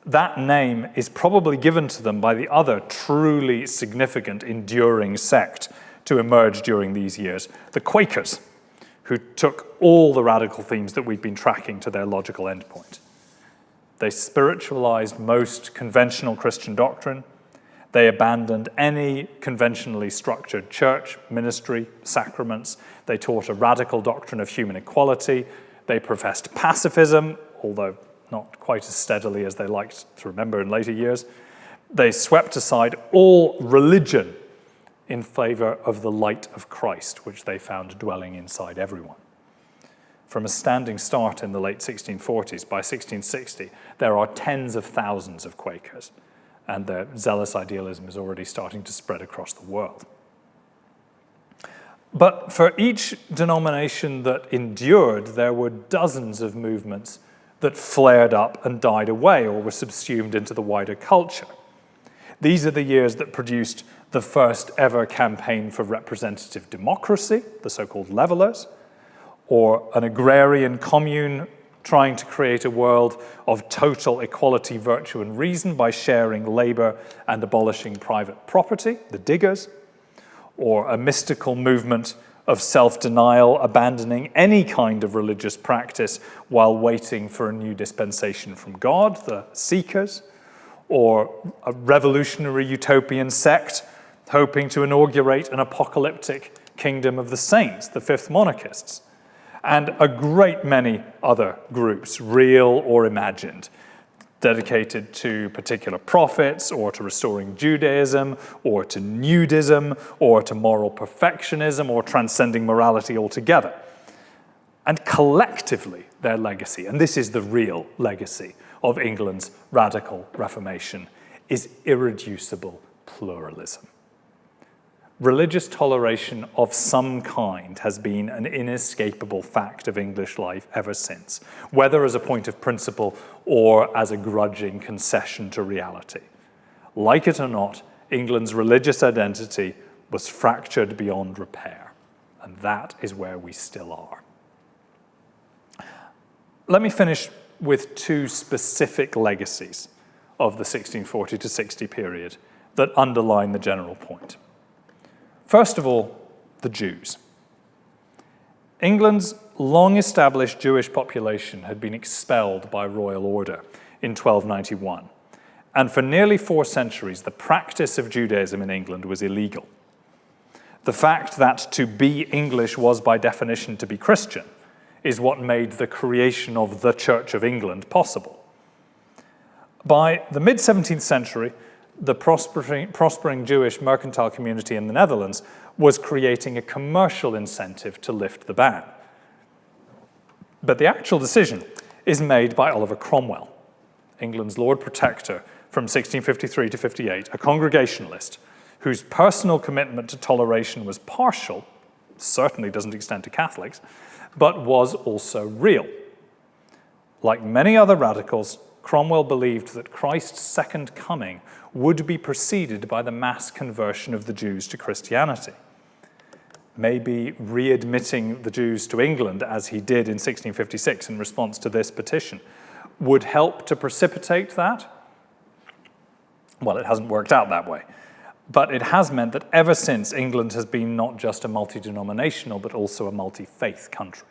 That name is probably given to them by the other truly significant, enduring sect to emerge during these years, the Quakers, who took all the radical themes that we've been tracking to their logical endpoint. They spiritualized most conventional Christian doctrine. They abandoned any conventionally structured church, ministry, sacraments. They taught a radical doctrine of human equality. They professed pacifism, although not quite as steadily as they liked to remember in later years. They swept aside all religion in favor of the light of Christ, which they found dwelling inside everyone. From a standing start in the late 1640s, by 1660, there are tens of thousands of Quakers, and their zealous idealism is already starting to spread across the world. But for each denomination that endured, there were dozens of movements that flared up and died away or were subsumed into the wider culture. These are the years that produced the first ever campaign for representative democracy, the so-called levelers, or an agrarian commune trying to create a world of total equality, virtue, and reason by sharing labor and abolishing private property, the diggers, or a mystical movement of self-denial, abandoning any kind of religious practice while waiting for a new dispensation from God, the seekers, or a revolutionary utopian sect hoping to inaugurate an apocalyptic kingdom of the saints, the fifth monarchists, and a great many other groups, real or imagined, dedicated to particular prophets or to restoring Judaism or to nudism or to moral perfectionism or transcending morality altogether. And collectively, their legacy, and this is the real legacy of England's radical Reformation, is irreducible pluralism. religious toleration of some kind has been an inescapable fact of English life ever since, whether as a point of principle or as a grudging concession to reality. Like it or not, England's religious identity was fractured beyond repair, and that is where we still are. Let me finish with two specific legacies of the 1640 to 60 period that underline the general point. First of all, the Jews. England's long-established Jewish population had been expelled by royal order in 1291, and for nearly 4 centuries, the practice of Judaism in England was illegal. The fact that to be English was by definition to be Christian is what made the creation of the Church of England possible. By the mid-17th century, the prospering Jewish mercantile community in the Netherlands was creating a commercial incentive to lift the ban. But the actual decision is made by Oliver Cromwell, England's Lord Protector from 1653 to 58, a Congregationalist whose personal commitment to toleration was partial, certainly doesn't extend to Catholics, but was also real. Like many other radicals, Cromwell believed that Christ's second coming would be preceded by the mass conversion of the Jews to Christianity. Maybe readmitting the Jews to England, as he did in 1656 in response to this petition, would help to precipitate that? Well, it hasn't worked out that way. But it has meant that ever since, England has been not just a multi-denominational, but also a multi-faith country.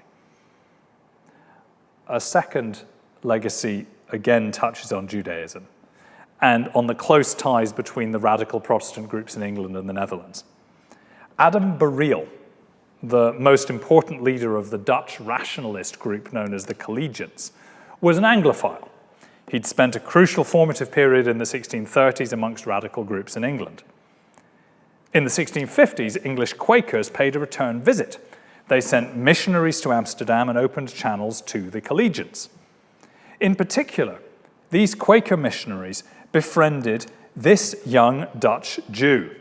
A second legacy again touches on Judaism and on the close ties between the radical Protestant groups in England and the Netherlands. Adam Berriel, the most important leader of the Dutch rationalist group known as the Collegians, was an Anglophile. He'd spent a crucial formative period in the 1630s amongst radical groups in England. In the 1650s, English Quakers paid a return visit. They sent missionaries to Amsterdam and opened channels to the Collegians. In particular, these Quaker missionaries befriended this young Dutch Jew,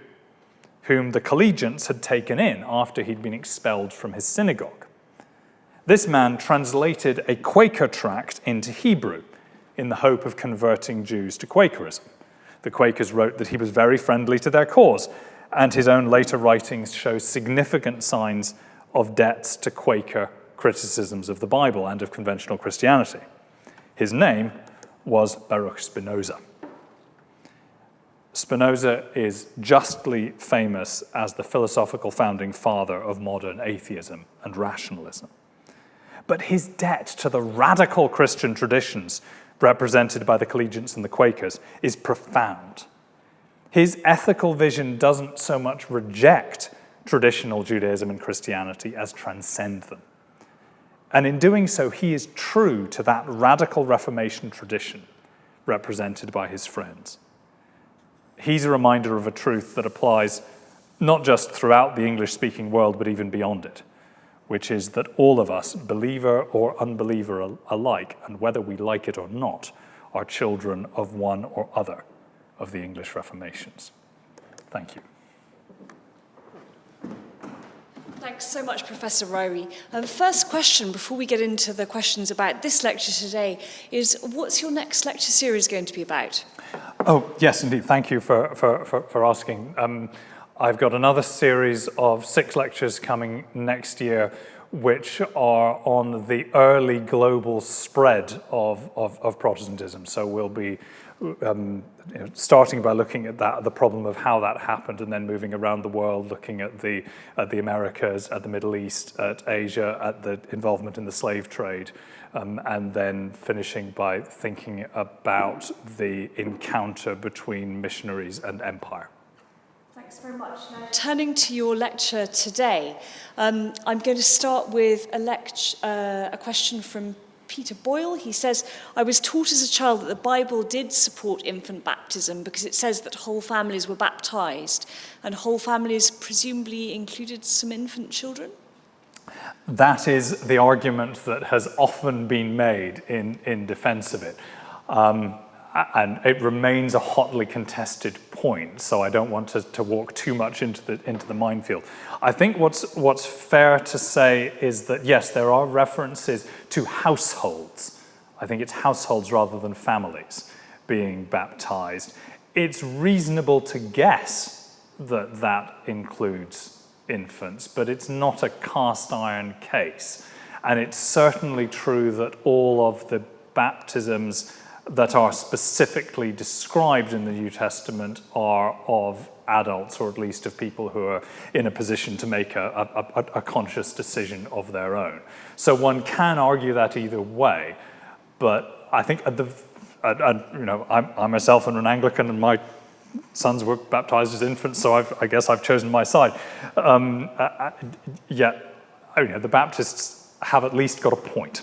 whom the Collegians had taken in after he'd been expelled from his synagogue. This man translated a Quaker tract into Hebrew in the hope of converting Jews to Quakerism. The Quakers wrote that he was very friendly to their cause, and his own later writings show significant signs of debts to Quaker criticisms of the Bible and of conventional Christianity. His name was Baruch Spinoza. Spinoza is justly famous as the philosophical founding father of modern atheism and rationalism. But his debt to the radical Christian traditions represented by the Collegians and the Quakers is profound. His ethical vision doesn't so much reject traditional Judaism and Christianity as transcend them. And in doing so, he is true to that radical Reformation tradition represented by his friends. He's a reminder of a truth that applies not just throughout the English-speaking world, but even beyond it, which is that all of us, believer or unbeliever alike, and whether we like it or not, are children of one or other of the English Reformations. Thank you. Thanks so much, Professor Ryrie. First question, before we get into the questions about this lecture today, is what's your next lecture series going to be about? Oh, yes, indeed. Thank you for asking. I've got another series of 6 lectures coming next year, which are on the early global spread of Protestantism. So we'll be starting by looking at the problem of how that happened, and then moving around the world, looking at the Americas, at the Middle East, at Asia, at the involvement in the slave trade, and then finishing by thinking about the encounter between missionaries and empire. Thanks very much. Now, turning to your lecture today, I'm going to start with a question from Peter Boyle. He says, I was taught as a child that the Bible did support infant baptism because it says that whole families were baptized, and whole families presumably included some infant children? That is the argument that has often been made in defense of it. and it remains a hotly contested point, so I don't want to walk too much into the minefield. I think what's fair to say is that, yes, there are references to households. I think it's households rather than families being baptized. It's reasonable to guess that that includes infants, but it's not a cast iron case. And it's certainly true that all of the baptisms that are specifically described in the New Testament are of adults, or at least of people who are in a position to make a conscious decision of their own. So one can argue that either way, but I think I myself am an Anglican, and my sons were baptized as infants, so I guess I've chosen my side. Yet, the Baptists have at least got a point.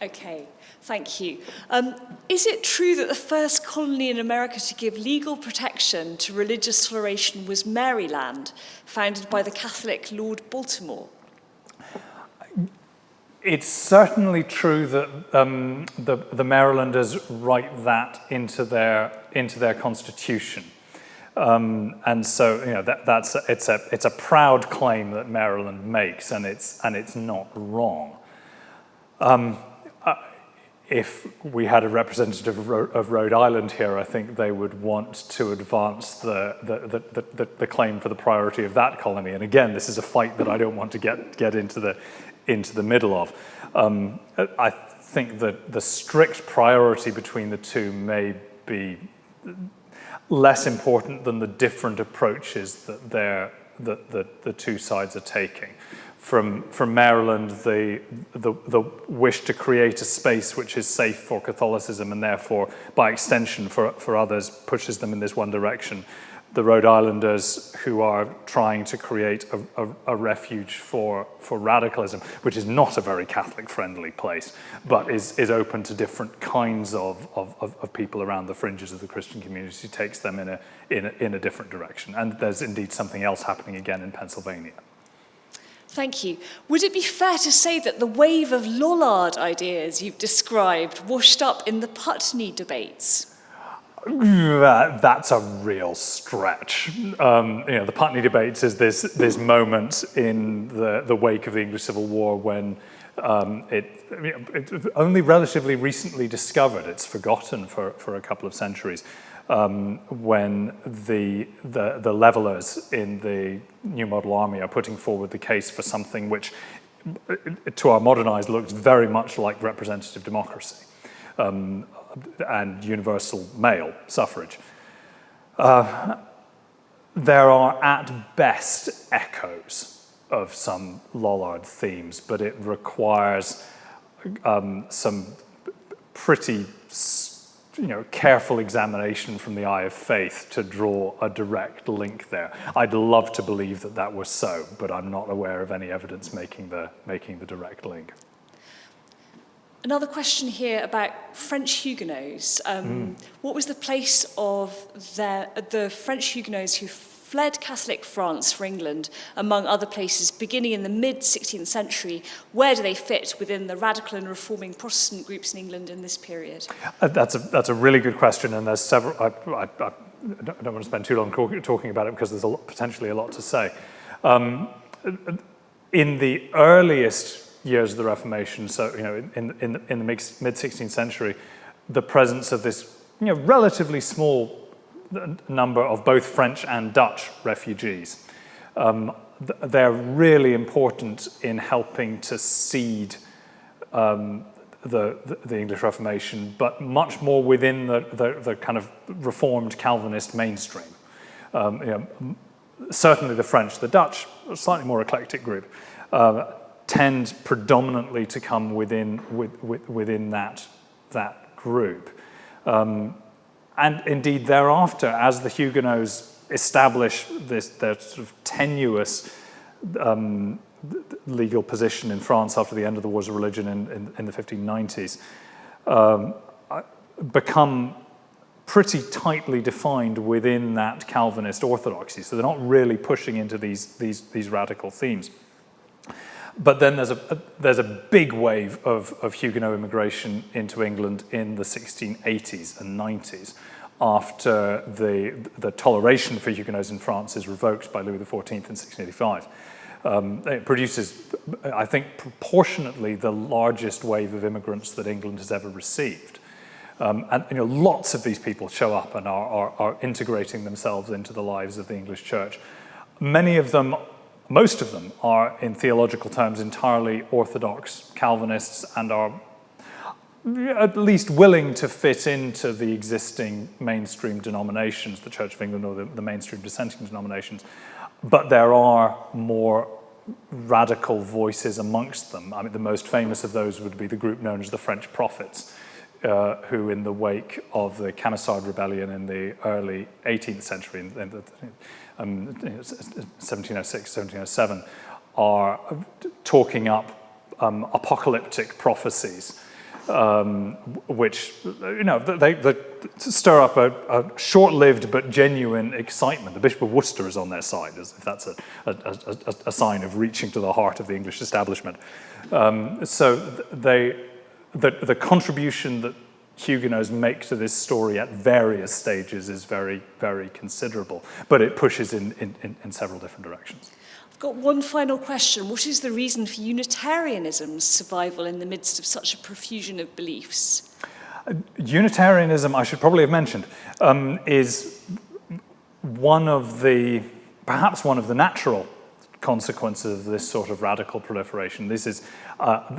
Okay, thank you. Is it true that the first colony in America to give legal protection to religious toleration was Maryland, founded by the Catholic Lord Baltimore? It's certainly true that the Marylanders write that into their constitution, and so it's a proud claim that Maryland makes, and it's not wrong. If we had a representative of Rhode Island here, I think they would want to advance the claim for the priority of that colony. And again, this is a fight that I don't want to get into the middle of. I think that the strict priority between the two may be less important than the different approaches that the two sides are taking. From Maryland, the wish to create a space which is safe for Catholicism and therefore, by extension, for others, pushes them in this one direction. The Rhode Islanders, who are trying to create a refuge for radicalism, which is not a very Catholic-friendly place, but is open to different kinds of people around the fringes of the Christian community, takes them in a different direction. And there's indeed something else happening again in Pennsylvania. Thank you. Would it be fair to say that the wave of lollard ideas you've described washed up in the Putney debates? That's a real stretch. The Putney debates is this moment in the wake of the English Civil War when it's only relatively recently discovered. It's forgotten for a couple of centuries. When the levelers in the New Model Army are putting forward the case for something which, to our modern eyes, looks very much like representative democracy and universal male suffrage. There are at best echoes of some lollard themes, but it requires some pretty careful examination from the eye of faith to draw a direct link there. I'd love to believe that was so, but I'm not aware of any evidence making the direct link. Another question here about French Huguenots. What was the place of the French Huguenots who fled Catholic France for England, among other places, beginning in the mid-16th century? Where do they fit within the radical and reforming Protestant groups in England in this period? That's a really good question, and there's several. I don't want to spend too long talking about it because there's potentially a lot to say. In the earliest years of the Reformation, so in the mid-16th century, the presence of this relatively small number of both French and Dutch refugees. They're really important in helping to seed the English Reformation, but much more within the kind of Reformed Calvinist mainstream. Certainly the French, the Dutch, a slightly more eclectic group, tend predominantly to come within that group. And indeed, thereafter, as the Huguenots establish their sort of tenuous legal position in France after the end of the Wars of Religion in the 1590s, become pretty tightly defined within that Calvinist orthodoxy. So they're not really pushing into these radical themes. But then there's a big wave of Huguenot immigration into England in the 1680s and 90s, after the toleration for Huguenots in France is revoked by Louis XIV in 1685. It produces, I think, proportionately the largest wave of immigrants that England has ever received. And lots of these people show up and are integrating themselves into the lives of the English church. Most of them are, in theological terms, entirely orthodox Calvinists and are at least willing to fit into the existing mainstream denominations, the Church of England or the mainstream dissenting denominations. But there are more radical voices amongst them. I mean, the most famous of those would be the group known as the French Prophets, who in the wake of the Camisard Rebellion in the early 18th century, in the 1706, 1707, are talking up apocalyptic prophecies, which they stir up a short-lived but genuine excitement. The Bishop of Worcester is on their side, as if that's a sign of reaching to the heart of the English establishment. So the contribution that Huguenots make to this story at various stages is very, very considerable, but it pushes in several different directions. I've got one final question. What is the reason for Unitarianism's survival in the midst of such a profusion of beliefs? Unitarianism, I should probably have mentioned, is perhaps one of the natural consequences of this sort of radical proliferation. This is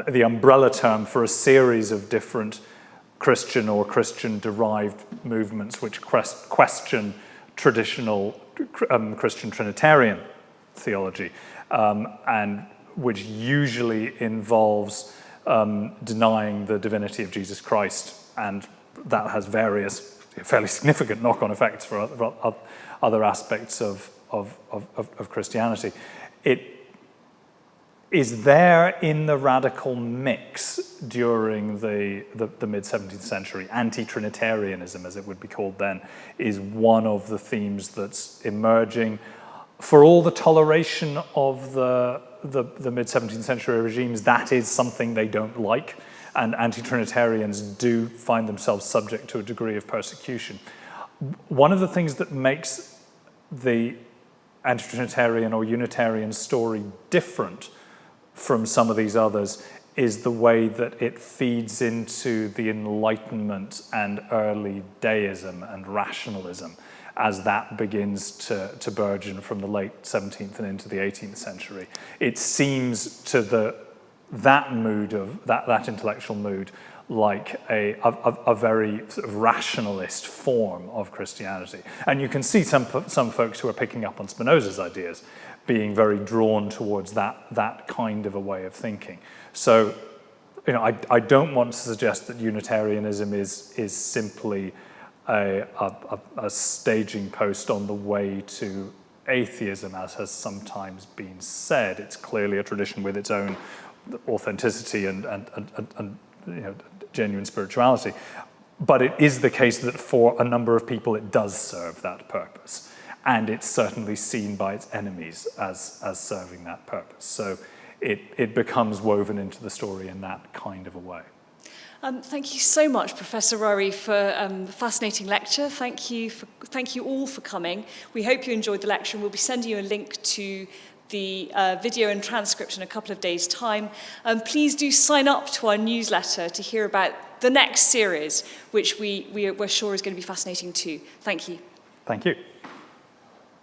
the umbrella term for a series of different Christian or Christian-derived movements which question traditional Christian Trinitarian theology, and which usually involves denying the divinity of Jesus Christ, and that has various fairly significant knock-on effects for other aspects of Christianity. It is there in the radical mix during the mid-17th century. Anti-Trinitarianism, as it would be called then, is one of the themes that's emerging. For all the toleration of the mid-17th century regimes, that is something they don't like, and anti-Trinitarians do find themselves subject to a degree of persecution. One of the things that makes the anti-Trinitarian or Unitarian story different from some of these others is the way that it feeds into the Enlightenment and early deism and rationalism as that begins to burgeon from the late 17th and into the 18th century. It seems to that mood of that intellectual mood like a very sort of rationalist form of Christianity. And you can see some folks who are picking up on Spinoza's ideas being very drawn towards that kind of a way of thinking. So, I don't want to suggest that Unitarianism is simply a staging post on the way to atheism, as has sometimes been said. It's clearly a tradition with its own authenticity and genuine spirituality. But it is the case that for a number of people it does serve that purpose. And it's certainly seen by its enemies as serving that purpose. So it becomes woven into the story in that kind of a way. Thank you so much, Professor Ryrie, for the fascinating lecture. Thank you all for coming. We hope you enjoyed the lecture, and we'll be sending you a link to the video and transcript in a couple of days' time. Please do sign up to our newsletter to hear about the next series, which we're sure is going to be fascinating too. Thank you. Thank you.